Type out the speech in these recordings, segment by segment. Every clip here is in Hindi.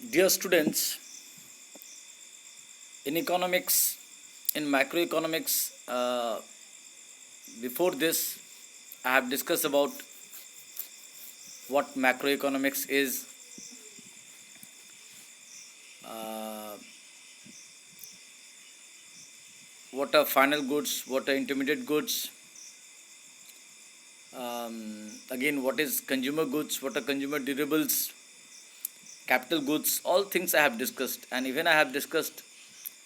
Dear students, in economics, in macroeconomics, before this, I have discussed about what macroeconomics is, uh, what are final goods, what are intermediate goods, again, what is consumer goods, what are consumer durables, capital goods, all things I have discussed, and even I have discussed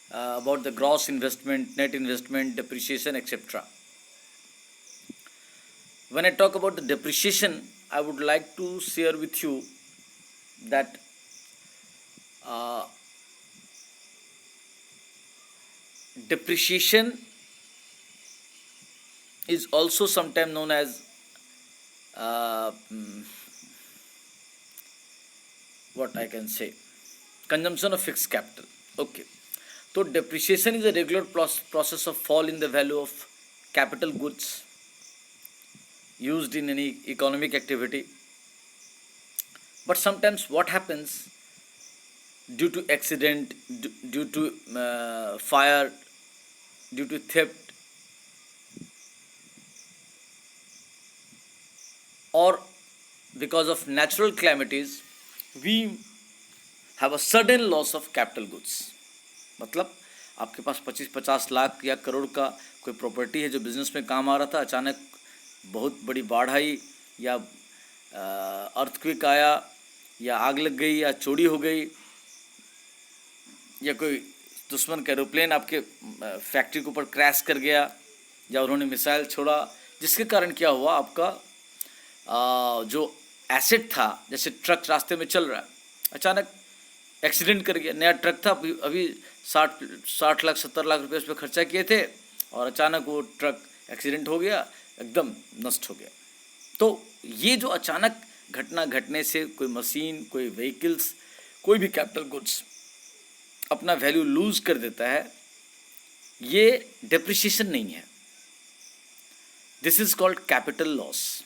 about the gross investment, net investment, depreciation, etc. When I talk about the depreciation, I would like to share with you that uh, depreciation is also sometimes known as uh, mm, what I can say, consumption of fixed capital. Okay. So depreciation is a regular process of fall in the value of capital goods used in any economic activity. But sometimes what happens due to accident, due to fire, due to theft, or because of natural calamities, we have a sudden loss of capital goods. मतलब आपके पास 25-50 लाख या करोड़ का कोई प्रॉपर्टी है जो बिजनेस में काम आ रहा था, अचानक बहुत बड़ी बाढ़ आई या अर्थक्वेक आया या आग लग गई या चोरी हो गई या कोई दुश्मन का एरोप्लेन आपके फैक्ट्री के ऊपर क्रैश कर गया या उन्होंने मिसाइल छोड़ा, जिसके कारण क्या हुआ, आपका जो एसेट था, जैसे ट्रक रास्ते में चल रहा है, अचानक एक्सीडेंट कर गया, नया ट्रक था, अभी 60 लाख 70 लाख रुपये उस पर खर्चा किए थे और अचानक वो ट्रक एक्सीडेंट हो गया, एकदम नष्ट हो गया। तो ये जो अचानक घटना घटने से कोई मशीन, कोई व्हीकल्स, कोई भी कैपिटल गुड्स अपना वैल्यू लूज कर देता है, ये डेप्रिसिएशन नहीं है, this is called capital loss.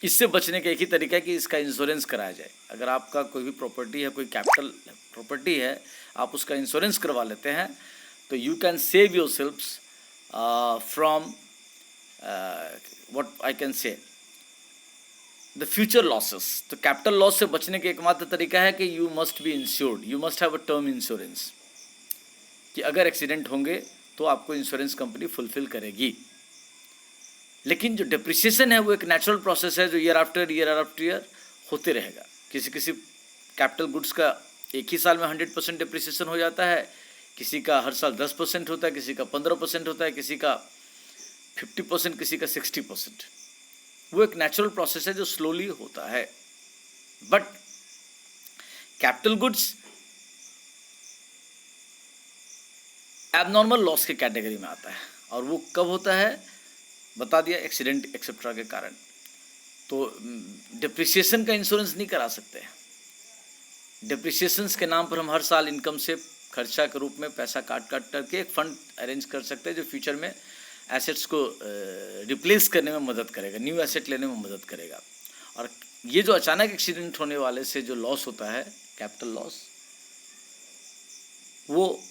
इससे बचने का एक ही तरीका है कि इसका इंश्योरेंस कराया जाए। अगर आपका कोई भी प्रॉपर्टी है, कोई कैपिटल प्रॉपर्टी है, आप उसका इंश्योरेंस करवा लेते हैं तो you can save your selfs from what I can say the future losses. तो कैपिटल लॉस से बचने का एकमात्र तरीका है कि you must be insured, you must have a term insurance, कि अगर एक्सीडेंट होंगे तो आपको इंश्योरेंस कंपनी फुलफिल करेगी। लेकिन जो डिप्रिसिएशन है वो एक नेचुरल प्रोसेस है जो ईयर आफ्टर ईयर होते रहेगा। किसी किसी कैपिटल गुड्स का एक ही साल में 100% डिप्रिसिएशन हो जाता है, किसी का हर साल 10% होता है, किसी का 15% होता है, किसी का 50%, किसी का 60%। वो एक नेचुरल प्रोसेस है जो स्लोली होता है। But capital goods abnormal loss के कैटेगरी में आता है, और वो कब होता है बता दिया, एक्सीडेंट एक्सेट्रा के कारण। तो डिप्रिसिएशन का इंश्योरेंस नहीं करा सकते। डिप्रिसिएशंस के नाम पर हम हर साल इनकम से खर्चा के रूप में पैसा काट करके एक फंड अरेंज कर सकते हैं जो फ्यूचर में एसेट्स को रिप्लेस करने में मदद करेगा, न्यू एसेट लेने में मदद करेगा। और ये जो अचानक एक्सीडेंट होने वाले से जो लॉस होता है, कैपिटल लॉस, वो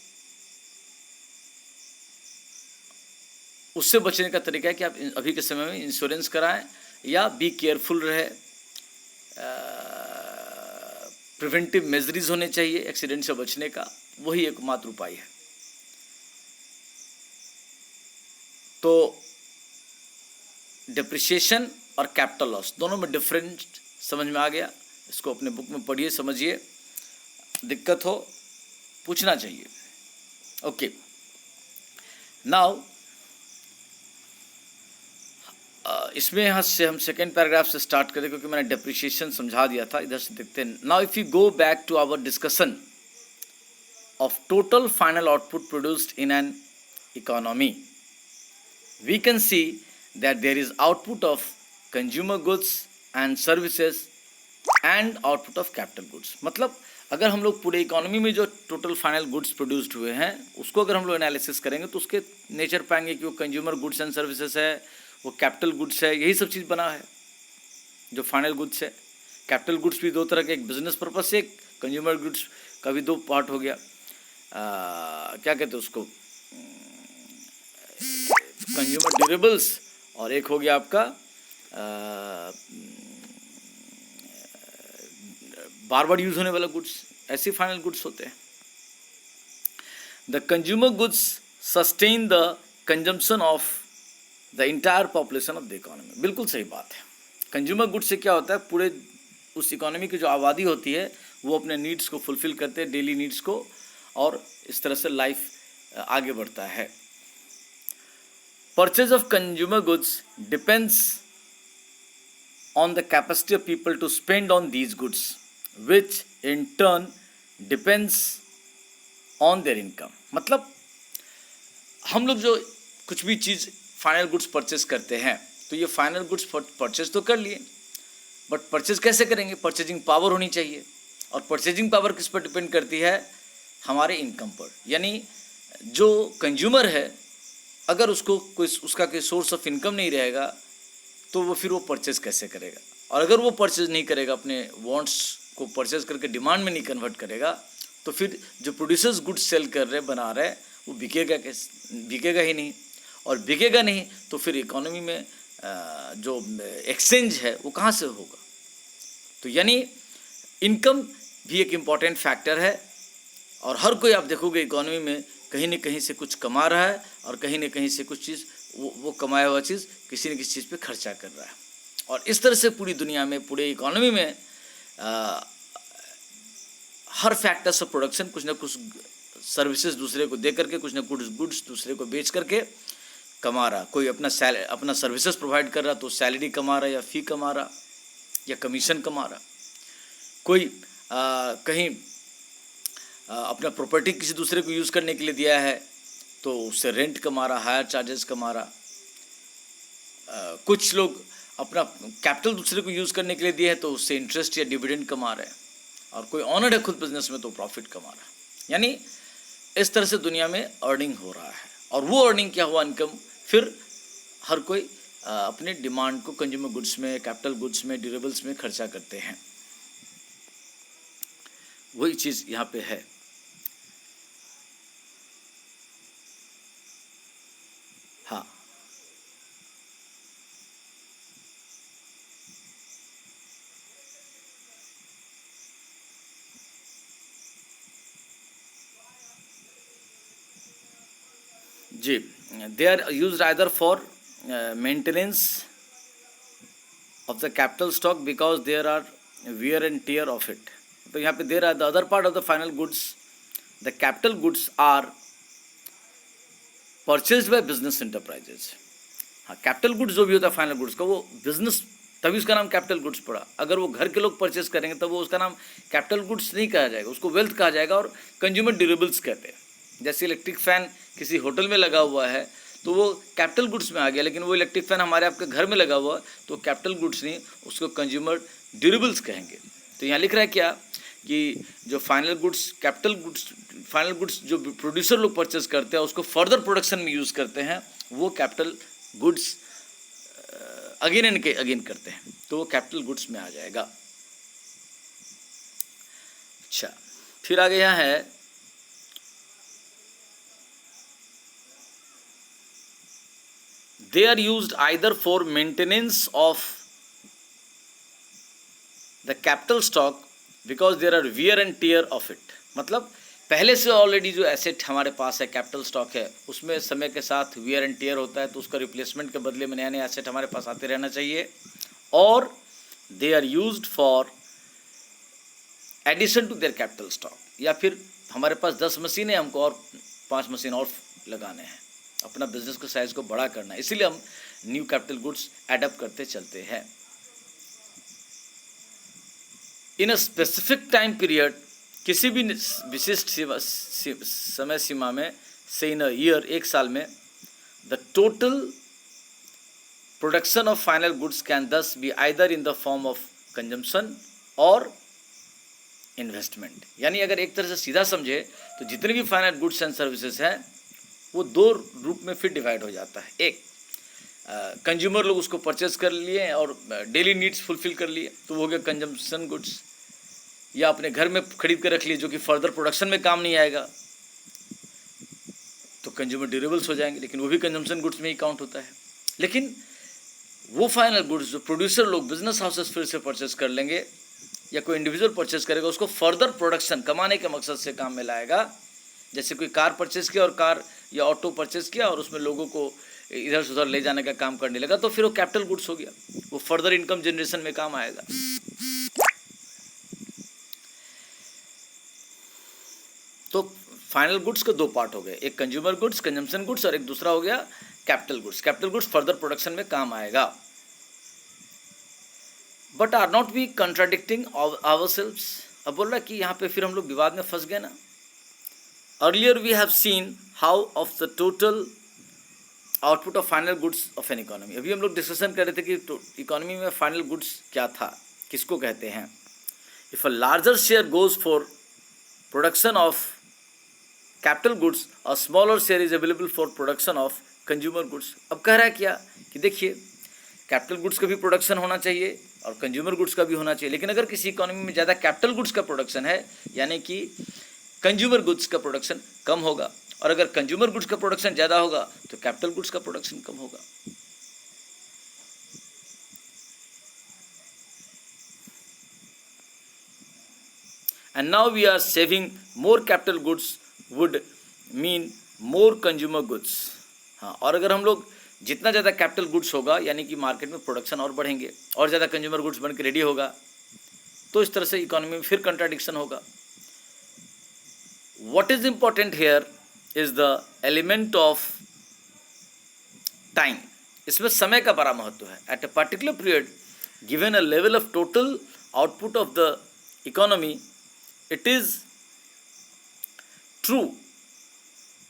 उससे बचने का तरीका है कि आप अभी के समय में इंश्योरेंस कराएं या बी केयरफुल रहे, प्रिवेंटिव मेजरीज होने चाहिए एक्सीडेंट से बचने का, वही एकमात्र उपाय है। तो डिप्रिसिएशन और कैपिटल लॉस दोनों में डिफरेंस समझ में आ गया। इसको अपने बुक में पढ़िए, समझिए, दिक्कत हो पूछना चाहिए। ओके, नाउ इसमें यहाँ से हम सेकेंड पैराग्राफ से स्टार्ट करें क्योंकि मैंने डेप्रिसिएशन समझा दिया था। इधर से देखते हैं। Now if you go back to our discussion of total final output produced in an economy, we can see that there is output of consumer goods and services and output of capital goods. मतलब अगर हम लोग पूरे इकोनॉमी में जो टोटल फाइनल गुड्स प्रोड्यूस्ड हुए हैं उसको अगर हम लोग एनालिसिस करेंगे तो उसके नेचर पाएंगे कि वो कंज्यूमर गुड्स एंड सर्विसेज है, वो कैपिटल गुड्स है, यही सब चीज़ बना है जो फाइनल गुड्स है। कैपिटल गुड्स भी दो तरह के, एक बिजनेस पर्पज से, एक कंज्यूमर गुड्स का भी दो पार्ट हो गया। क्या कहते हैं उसको, कंज्यूमर ड्यूरेबल्स, और एक हो गया आपका बार बार यूज होने वाला गुड्स, ऐसे फाइनल गुड्स होते हैं। The consumer goods sustain the consumption of the entire population of the economy. बिल्कुल सही बात है। कंज्यूमर गुड्स से क्या होता है, पूरे उस इकोनॉमी की जो आबादी होती है वो अपने नीड्स को फुलफिल करते हैं, डेली नीड्स को, और इस तरह से लाइफ आगे बढ़ता है। Purchase of consumer goods depends on the capacity of people to spend on these goods which in turn depends on their income. मतलब हम लोग जो कुछ भी चीज़ फाइनल गुड्स परचेज करते हैं, तो ये फाइनल गुड्स परचेज तो कर लिए, बट परचेज कैसे करेंगे, परचेजिंग पावर होनी चाहिए, और परचेजिंग पावर किस पर डिपेंड करती है, हमारे इनकम पर। यानी जो कंज्यूमर है, अगर उसको कोई उसका कोई सोर्स ऑफ इनकम नहीं रहेगा तो वो फिर वो परचेज कैसे करेगा, और अगर वो परचेज नहीं करेगा, अपने वांट्स को परचेज करके डिमांड में नहीं कन्वर्ट करेगा, तो फिर जो प्रोड्यूसर्स गुड्स सेल कर रहे बना रहे वो बिकेगा कैसे, बिकेगा ही नहीं, और बिकेगा नहीं तो फिर इकोनॉमी में जो एक्सचेंज है वो कहाँ से होगा। तो यानी इनकम भी एक इम्पॉर्टेंट फैक्टर है, और हर कोई आप देखोगे इकोनॉमी में कहीं न कहीं से कुछ कमा रहा है, और कहीं न कहीं से कुछ चीज़ वो कमाया हुआ चीज़ किसी न किसी चीज़ पे खर्चा कर रहा है। और इस तरह से पूरी दुनिया में, पूरे इकोनॉमी में हर फैक्टर्स ऑफ प्रोडक्शन कुछ ना कुछ सर्विसेज दूसरे को दे करके, कुछ ना कुछ गुड्स दूसरे को बेच करके कमा रहा। कोई अपना सर्विसेज प्रोवाइड कर रहा तो सैलरी कमा रहा, या फ़ी कमा रहा, या कमीशन कमा रहा। कोई कहीं अपना प्रॉपर्टी किसी दूसरे को यूज़ करने के लिए दिया है तो उससे रेंट कमा रहा, हायर चार्जेस कमा रहा। कुछ लोग अपना कैपिटल दूसरे को यूज़ करने के लिए दिए हैं तो उससे इंटरेस्ट या डिविडेंड कमा रहे हैं, और कोई ऑनर्ड है खुद बिजनेस में तो प्रॉफिट कमा रहा है। यानी इस तरह से दुनिया में अर्निंग हो रहा है, और वो अर्निंग क्या हुआ, इनकम, फिर हर कोई अपने डिमांड को कंज्यूमर गुड्स में, कैपिटल गुड्स में, ड्यूरेबल्स में खर्चा करते हैं। वही चीज़ यहाँ पे है। हाँ, जी, they are used either for maintenance of the capital stock because there are wear and tear of it. तो यहाँ पे there are the other part of the final goods, the capital goods are purchased by business enterprises. हाँ, कैपिटल गुड्स जो भी होता है फाइनल गुड्स का, वो बिजनेस, तभी उसका नाम कैपिटल गुड्स पड़ा। अगर वो घर के लोग परचेज करेंगे तब वो उसका नाम कैपिटल गुड्स नहीं कहा जाएगा, उसको वेल्थ कहा जाएगा, और कंज्यूमर ड्यूरेबल्स कहते हैं। जैसे इलेक्ट्रिक फैन किसी होटल में लगा हुआ है तो वो कैपिटल गुड्स में आ गया, लेकिन वो इलेक्ट्रिक फैन हमारे आपके घर में लगा हुआ है तो कैपिटल गुड्स नहीं, उसको कंज्यूमर ड्यूरेबल्स कहेंगे। तो यहाँ लिख रहा है क्या कि जो final goods, capital goods, final goods जो प्रोड्यूसर लोग परचेज करते हैं उसको फर्दर प्रोडक्शन में यूज़ करते हैं, वो capital goods again and again करते हैं, तो वो कैपिटल गुड्स में आ जाएगा। अच्छा, फिर आगे यहाँ है they are used either for maintenance of the capital stock because there are wear and tear of it। मतलब पहले से ऑलरेडी जो एसेट हमारे पास है, कैपिटल स्टॉक है, उसमें समय के साथ वियर एंड टियर होता है, तो उसका रिप्लेसमेंट के बदले में नया नया एसेट हमारे पास आते रहना चाहिए। और they are used for addition to their capital stock, या फिर हमारे पास 10 मशीन है, हमको और 5 मशीन और लगाने हैं, अपना बिजनेस के साइज को बड़ा करना है, इसीलिए हम न्यू कैपिटल गुड्स एडप्ट करते चलते हैं। इन अ स्पेसिफिक टाइम पीरियड, किसी भी विशिष्ट समय सीमा में, से इन अ ईयर, एक साल में, the total production of final goods can thus be either in the form of consumption और इन्वेस्टमेंट। यानी अगर एक तरह से सीधा समझे तो जितने भी फाइनल गुड्स एंड सर्विसेज हैं वो 2 रूप में फिर डिवाइड हो जाता है। एक कंज्यूमर लोग उसको परचेज कर लिए और डेली नीड्स फुलफिल कर लिए, तो वो हो गया कंजम्पशन गुड्स। या अपने घर में खरीद कर रख लिए जो कि फर्दर प्रोडक्शन में काम नहीं आएगा, तो कंज्यूमर ड्यूरेबल्स हो जाएंगे, लेकिन वो भी कंजम्पशन गुड्स में ही काउंट होता है। लेकिन वो फाइनल गुड्स जो प्रोड्यूसर लोग, बिजनेस हाउसेस फिर से परचेज कर लेंगे या कोई इंडिविजुअल परचेज करेगा, उसको फर्दर प्रोडक्शन कमाने के मकसद से काम में लाएगा। जैसे कोई कार परचेज किया और कार या ऑटो परचेज किया और उसमें लोगों को इधर से उधर ले जाने का काम करने लगा, तो फिर वो कैपिटल गुड्स हो गया, वो फर्दर इनकम जनरेशन में काम आएगा। तो फाइनल गुड्स के दो पार्ट हो गए, एक कंज्यूमर गुड्स, कंजम्पशन गुड्स, और एक दूसरा हो गया capital goods. Capital goods further production में काम आएगा। But are not we contradicting ourselves? अब बोल रहा कि यहाँ पे फिर हम लोग विवाद में फंस गए ना। Earlier we have seen how of the total output of final goods of an economy. अभी हम लोग डिस्कशन कर रहे थे कि इकोनॉमी में फाइनल गुड्स क्या था, किसको कहते हैं। If a larger share goes for production of capital goods, a smaller share is available for production of consumer goods. अब कह रहा है क्या कि देखिए, कैपिटल गुड्स का भी प्रोडक्शन होना चाहिए और कंज्यूमर गुड्स का भी होना चाहिए, लेकिन अगर किसी इकोनॉमी में ज़्यादा कैपिटल गुड्स का प्रोडक्शन है, यानी कि कंज्यूमर गुड्स का प्रोडक्शन कम होगा, और अगर कंज्यूमर गुड्स का प्रोडक्शन ज़्यादा होगा तो कैपिटल गुड्स का प्रोडक्शन कम होगा। And now we are saving more capital goods would mean more consumer goods. हाँ, और अगर हम लोग जितना ज़्यादा कैपिटल गुड्स होगा, यानी कि मार्केट में प्रोडक्शन और बढ़ेंगे और ज़्यादा कंज्यूमर गुड्स बन के रेडी होगा, तो इस तरह से इकोनॉमी में फिर कंट्राडिक्शन होगा। What is important here is the element of time. इसमें समय का बड़ा महत्व है। At a particular period given a level of total output of the economy, it is true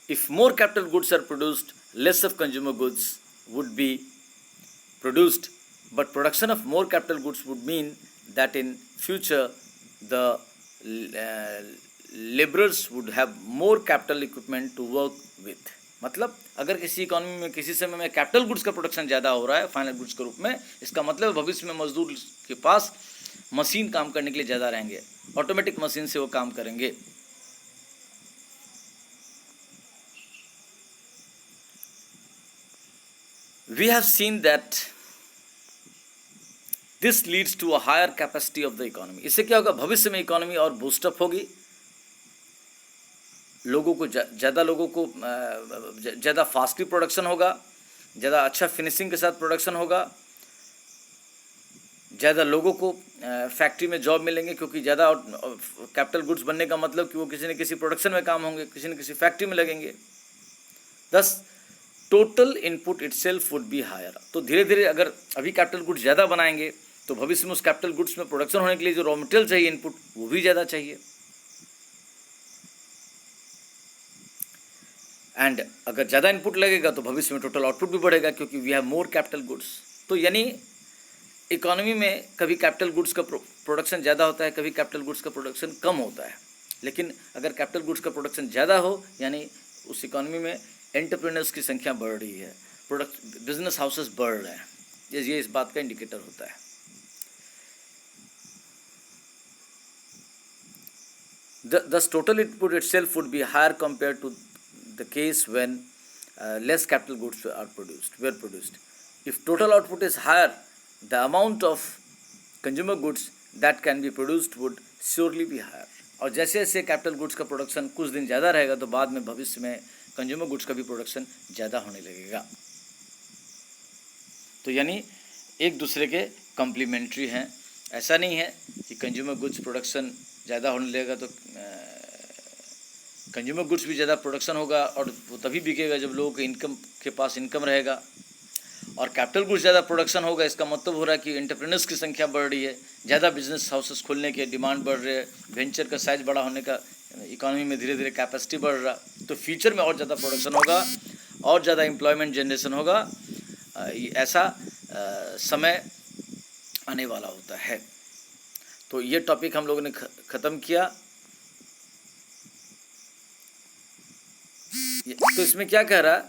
if more capital goods are produced, less of consumer goods would be produced, but production of more capital goods would mean that in future the laborers would have more capital equipment to work with। मतलब अगर किसी इकोनॉमी में किसी समय में कैपिटल गुड्स का प्रोडक्शन ज़्यादा हो रहा है फाइनल गुड्स के रूप में, इसका मतलब भविष्य में मजदूर के पास मशीन काम करने के लिए ज़्यादा रहेंगे, ऑटोमेटिक मशीन से वो काम करेंगे। We have seen that this leads to a higher capacity of the economy। इससे क्या होगा, भविष्य में इकोनॉमी और बूस्टअप होगी, लोगों को ज़्यादा फास्टली प्रोडक्शन होगा, ज़्यादा अच्छा फिनिशिंग के साथ प्रोडक्शन होगा, ज़्यादा लोगों को फैक्ट्री में जॉब मिलेंगे, क्योंकि ज़्यादा कैपिटल गुड्स बनने का मतलब कि वो किसी न किसी प्रोडक्शन में काम होंगे, किसी न किसी फैक्ट्री में लगेंगे। Thus total input itself would be higher. तो धीरे धीरे अगर अभी कैपिटल गुड्स ज़्यादा बनाएंगे तो भविष्य में उस कैपिटल गुड्स में प्रोडक्शन होने के लिए जो रॉ मटेरियल चाहिए इनपुट, वो भी ज़्यादा चाहिए। एंड अगर ज़्यादा इनपुट लगेगा तो भविष्य में टोटल आउटपुट भी बढ़ेगा, क्योंकि we have more capital goods. तो यानी इकोनॉमी में कभी कैपिटल गुड्स का प्रोडक्शन ज़्यादा होता है, कभी कैपिटल गुड्स का प्रोडक्शन कम होता है। लेकिन अगर कैपिटल गुड्स का प्रोडक्शन ज़्यादा हो, यानी उस इकोनॉमी में एंटरप्रेन्योर्स की संख्या बढ़ रही है, बिजनेस हाउसेस बढ़ रहे हैं, ये इस बात का इंडिकेटर होता है। Thus total input itself would be higher compared to the case when less capital goods were produced. If total output is higher, the amount of consumer goods that can be produced would surely be higher। और जैसे जैसे कैपिटल गुड्स का प्रोडक्शन कुछ दिन ज़्यादा रहेगा तो बाद में भविष्य में कंज्यूमर गुड्स का भी प्रोडक्शन ज़्यादा होने लगेगा। तो यानी एक दूसरे के कॉम्प्लीमेंट्री हैं। ऐसा नहीं है कि कंज्यूमर गुड्स प्रोडक्शन ज़्यादा होने लगेगा तो कंज्यूमर गुड्स भी ज़्यादा प्रोडक्शन होगा, और वो तभी बिकेगा जब लोगों के पास इनकम रहेगा। और कैपिटल गुड्स ज़्यादा प्रोडक्शन होगा, इसका मतलब हो रहा है कि एंटरप्रेन्योर्स की संख्या बढ़ रही है, ज़्यादा बिजनेस हाउसेस खोलने के डिमांड बढ़ रही है, वेंचर का साइज बड़ा होने का, इकोनॉमी में धीरे धीरे कैपेसिटी बढ़ रहा, तो फ्यूचर में और ज़्यादा प्रोडक्शन होगा और ज़्यादा एम्प्लॉयमेंट जनरेशन होगा। ऐसा समय आने वाला होता है। तो ये टॉपिक हम लोगों ने ख़त्म किया। तो इसमें क्या कह रहा है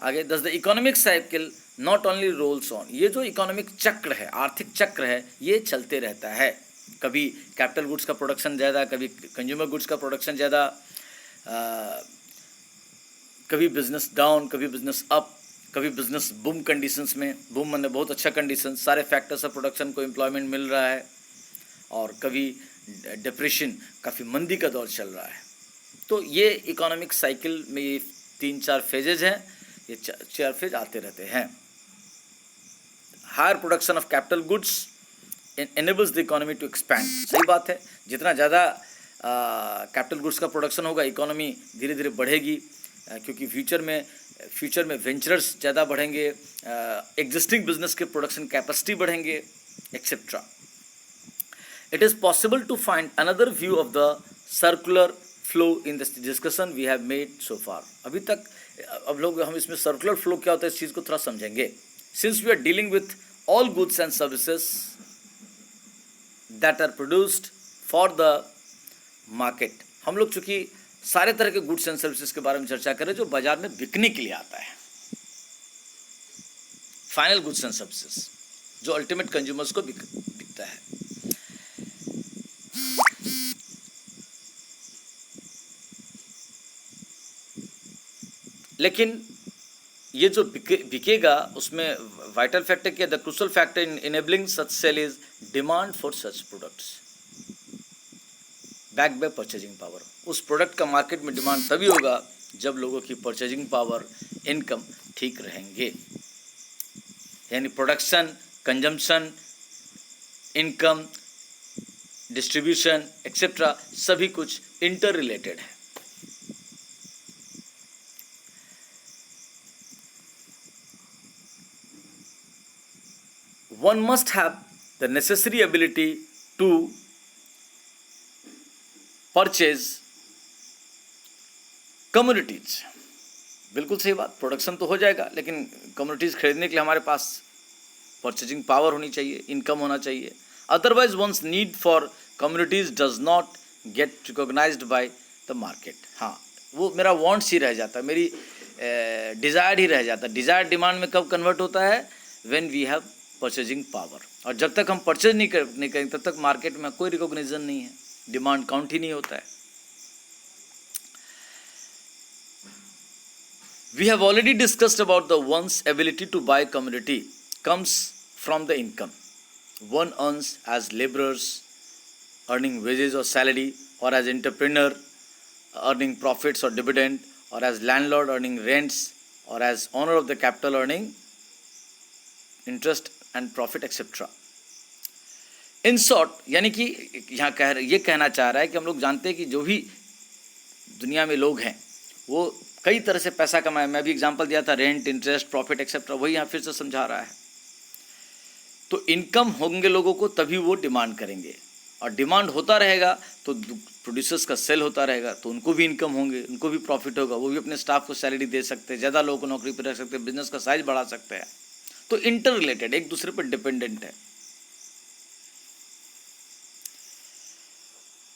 आगे, thus the economic cycle not only rolls on, ये जो इकोनॉमिक चक्र है, आर्थिक चक्र है, ये चलते रहता है। कभी कैपिटल गुड्स का प्रोडक्शन ज़्यादा, कभी कंज्यूमर गुड्स का प्रोडक्शन ज़्यादा, कभी बिजनेस डाउन, कभी बिजनेस अप, कभी बिजनेस बूम कंडीशंस में, बूम माने बहुत अच्छा कंडीशन, सारे फैक्टर्स ऑफ प्रोडक्शन को एम्प्लॉयमेंट मिल रहा है, और कभी डिप्रेशन, काफ़ी मंदी का दौर चल रहा है। तो ये इकोनॉमिक साइकिल में ये 3-4 फेजेज हैं, ये 4 फेज आते रहते हैं। Higher production of capital goods enables the economy to expand, सही बात है। जितना ज़्यादा कैपिटल गुड्स का प्रोडक्शन होगा, इकोनॉमी धीरे धीरे बढ़ेगी, क्योंकि फ्यूचर में वेंचर्स ज़्यादा बढ़ेंगे, एग्जिस्टिंग बिजनेस के प्रोडक्शन कैपेसिटी बढ़ेंगे, etcetera. It is possible to find another view of the circular flow in this discussion we have made so far. अभी तक हम इसमें सर्कुलर फ्लो क्या होता है इस चीज़ को थोड़ा समझेंगे। Since we are dealing with all goods and services that are produced for the market, हम लोग चूँकि सारे तरह के गुड्स एंड सर्विसेज के बारे में चर्चा करें जो बाजार में बिकने के लिए आता है, फाइनल गुड्स एंड सर्विसेज जो अल्टीमेट कंज्यूमर्स को बिकता है। लेकिन ये जो बिकेगा उसमें वाइटल फैक्टर क्या, the crucial factor in enabling such sale is demand for such products back by purchasing power. उस प्रोडक्ट का मार्केट में डिमांड तभी होगा जब लोगों की परचेजिंग पावर, इनकम ठीक रहेंगे। यानी production, consumption, income, distribution etcetera सभी कुछ इंटर रिलेटेड है। One must have the necessary ability to purchase commodities। बिल्कुल सही बात, प्रोडक्शन तो हो जाएगा लेकिन कम्युनिटीज़ खरीदने के लिए हमारे पास परचेजिंग पावर होनी चाहिए, इनकम होना चाहिए। Otherwise one's need for commodities does not get recognized by the market. हाँ, वो मेरा वांट्स ही रह जाता है, मेरी डिज़ायर ही रह जाता है। डिज़ायर डिमांड में कब कन्वर्ट होता है? When we have purchasing power. और जब तक हम परचेज नहीं करेंगे तब तक मार्केट में कोई रिकॉग्निशन नहीं है, डिमांड काउंट ही नहीं होता है। We have already discussed about the one's ability to buy commodity comes from the income one earns as labourers earning wages और सैलरी, और एज एंटरप्रेन्योर अर्निंग प्रॉफिट्स और डिविडेंड, और एज लैंडलॉर्ड अर्निंग रेंट्स, और as owner of the capital earning interest and profit etcetera. In short, यानी कि यहाँ ये कहना चाह रहा है कि हम लोग जानते हैं कि जो भी दुनिया में लोग हैं वो कई तरह से पैसा कमाए। मैं भी एग्जांपल दिया था, रेंट, इंटरेस्ट, प्रॉफिट एक्सेट्रा, वही यहाँ फिर से समझा रहा है। तो इनकम होंगे लोगों को तभी वो डिमांड करेंगे, और डिमांड होता रहेगा तो प्रोड्यूसर्स का सेल होता रहेगा तो उनको भी इनकम होंगे, उनको भी प्रॉफिट होगा, वो भी अपने स्टाफ को सैलरी दे सकते हैं, ज़्यादा लोगों को नौकरी पर रख सकते हैं, बिजनेस का साइज बढ़ा सकते हैं। तो इंटर रिलेटेड, एक दूसरे पर डिपेंडेंट है।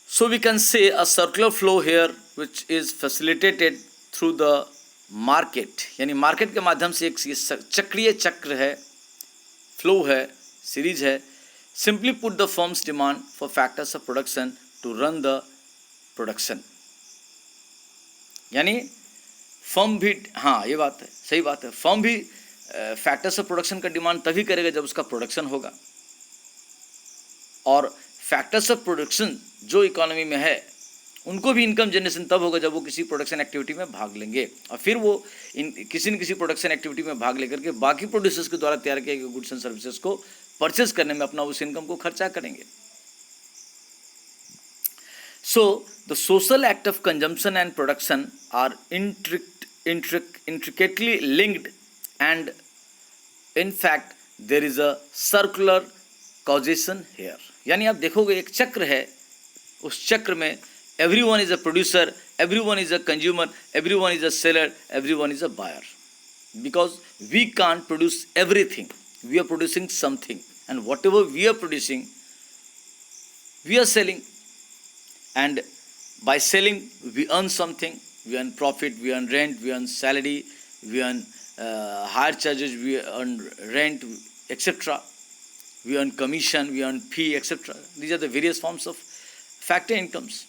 सो we can say a circular flow here which is facilitated through the market, यानी मार्केट के माध्यम से एक चक्रीय चक्र है, फ्लो है, सीरीज है। Simply put the firms demand for factors of production to run the production. यानी फर्म भी, हाँ ये बात है, सही बात है, फर्म भी फैक्टर्स ऑफ प्रोडक्शन का डिमांड तभी करेगा जब उसका प्रोडक्शन होगा, और फैक्टर्स ऑफ प्रोडक्शन जो इकोनॉमी में है उनको भी इनकम जनरेशन तब होगा जब वो किसी प्रोडक्शन एक्टिविटी में भाग लेंगे, और फिर वो किसी न किसी प्रोडक्शन एक्टिविटी में भाग लेकर के बाकी प्रोड्यूसर्स के द्वारा तैयार किए गए गुड्स एंड सर्विसेज को परचेज करने में अपना उस इनकम को खर्चा करेंगे। So the social act of consumption and production are intricately linked, and in fact there is a circular causation here। यानी आप देखोगे एक चक्र है, उस चक्र में everyone is a producer, everyone is a consumer, everyone is a seller, everyone is a buyer, because we can't produce everything, we are producing something, and whatever we are producing we are selling, and by selling we earn something, we earn profit, we earn rent, we earn salary, we earn higher charges, we earn rent, etc. We earn commission, we earn fee, etc. These are the various forms of factor incomes.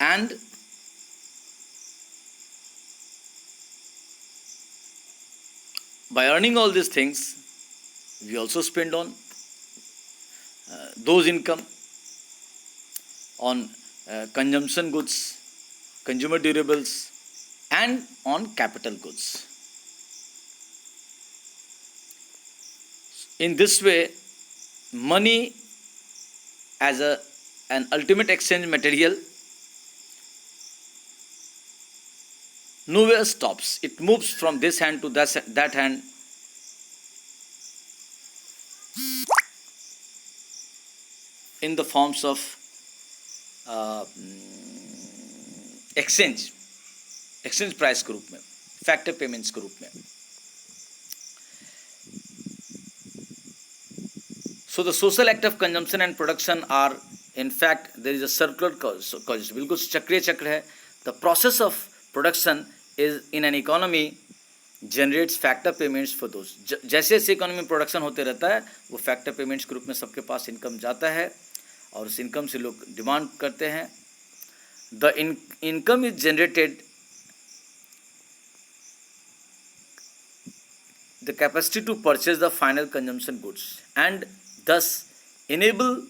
And by earning all these things, we also spend on those income on consumption goods, consumer durables, and on capital goods. In this way, money as an ultimate exchange material nowhere stops. It moves from this hand to that hand. In the forms of exchange price के रूप में, फैक्टर पेमेंट्स के रूप में. So the social act of consumption and production are, in fact, there is a circular cause. बिल्कुल चक्रीय चक्र है. The process of production is in an economy generates factor payments for those. जैसे जैसे इकोनॉमी में प्रोडक्शन होते रहता है, वो फैक्टर पेमेंट्स के रूप में सबके पास इनकम जाता है और उस इनकम से लोग डिमांड करते हैं. The income is generated, the capacity to purchase the final consumption goods and thus enable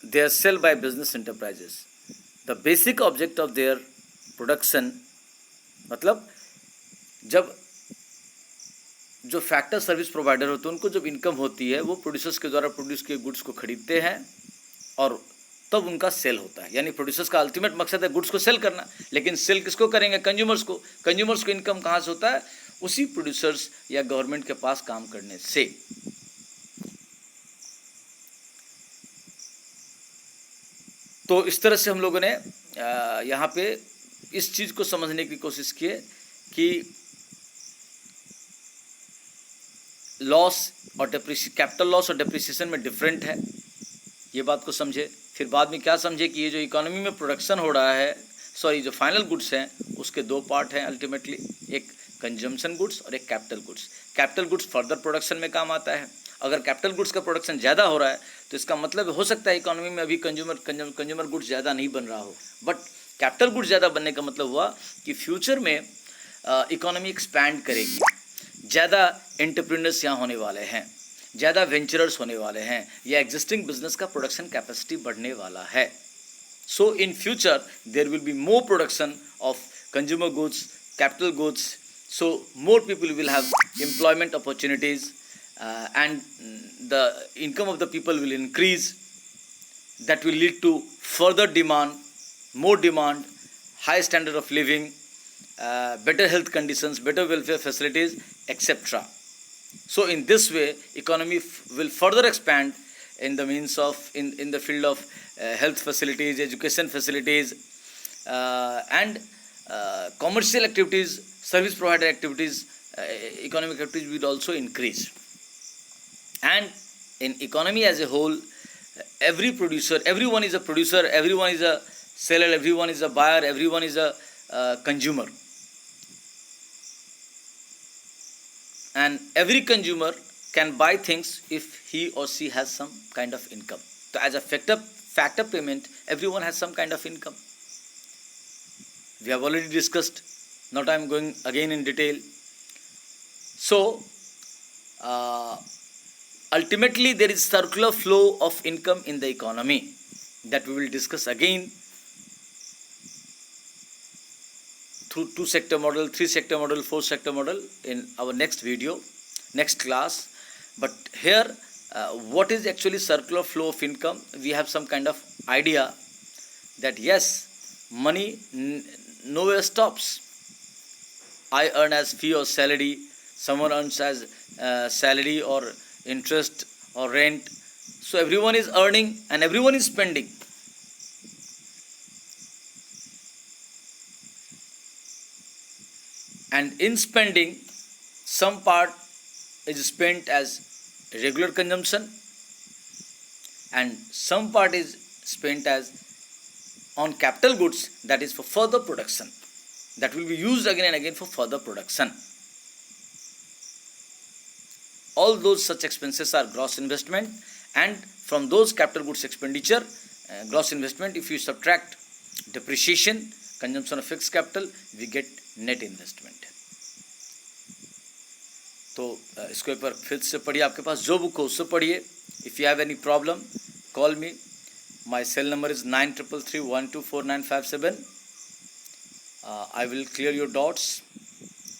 their sale by business enterprises. The basic object of their production, मतलब जब जो फैक्टर सर्विस प्रोवाइडर होते हैं उनको जब इनकम होती है, वो प्रोड्यूसर्स के द्वारा प्रोड्यूस किए गुड्स को खरीदते हैं और तब उनका सेल होता है. यानी प्रोड्यूसर्स का अल्टीमेट मकसद है गुड्स को सेल करना, लेकिन सेल किसको करेंगे? कंज्यूमर्स को. कंज्यूमर्स को इनकम कहाँ से होता है? उसी प्रोड्यूसर्स या गवर्नमेंट के पास काम करने से. तो इस तरह से हम लोगों ने यहाँ पे इस चीज़ को समझने की कोशिश की है कि लॉस और कैपिटल लॉस और डेप्रिसिएशन में डिफरेंट है. ये बात को समझे. फिर बाद में क्या समझे कि ये जो इकोनॉमी में प्रोडक्शन हो रहा है, जो फाइनल गुड्स हैं, उसके दो पार्ट हैं अल्टीमेटली, एक कंजम्पशन गुड्स और एक capital goods. Capital goods further production में काम आता है. अगर कैपिटल गुड्स का प्रोडक्शन ज़्यादा हो रहा है तो इसका मतलब हो सकता है इकोनॉमी में अभी कंज्यूमर गुड्स ज़्यादा नहीं बन रहा हो, बट कैपिटल गुड्स ज़्यादा बनने का मतलब हुआ कि फ्यूचर में इकोनॉमी एक्सपैंड करेगी, ज़्यादा एंटरप्रेन्योर्स यहाँ होने वाले हैं, ज़्यादा वेंचरर्स होने वाले हैं, या एग्जिस्टिंग बिजनेस का प्रोडक्शन कैपेसिटी बढ़ने वाला है. So in future there will be more production of consumer goods, capital goods. So more people will have employment opportunities and the income of the people will increase. That will lead to further demand, more demand, high standard of living, better health conditions, better welfare facilities, etc. So in this way, economy will further expand in the means of in the field of health facilities, education facilities, and commercial activities, service provider activities, economic activities will also increase. And in economy as a whole, every producer, everyone is a producer, everyone is a seller, everyone is a buyer, everyone is a consumer. And every consumer can buy things if he or she has some kind of income. So as a factor payment, everyone has some kind of income. We have already discussed, not I am going again in detail. So ultimately there is circular flow of income in the economy that we will discuss again through 2-sector model, 3-sector model, 4-sector model in our next video, next class. But here what is actually circular flow of income? We have some kind of idea that yes, money nowhere stops. I earn as fee or salary, someone earns as salary or interest or rent. So everyone is earning and everyone is spending. And in spending, some part is spent as regular consumption and some part is spent as on capital goods, that is for further production. that will be used again and again for further production. All those such expenses are gross investment, and from those capital goods expenditure, gross investment, if you subtract depreciation, consumption of fixed capital, we get net investment. तो इसको एक बार फिर से पढ़िए, आपके पास जो बुक हो उससे पढ़िए. If you have any problem call me. My cell number is 9333124957. I will clear your doubts.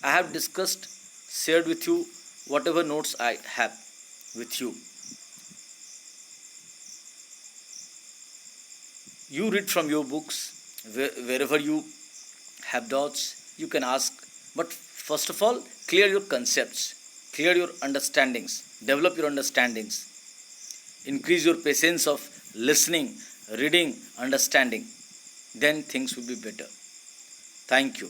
I have discussed, shared with you whatever notes I have with you. You read from your books. Wherever you have doubts, you can ask. But first of all, clear your concepts, clear your understandings, develop your understandings. Increase your patience of listening, reading, understanding. Then things will be better. Thank you.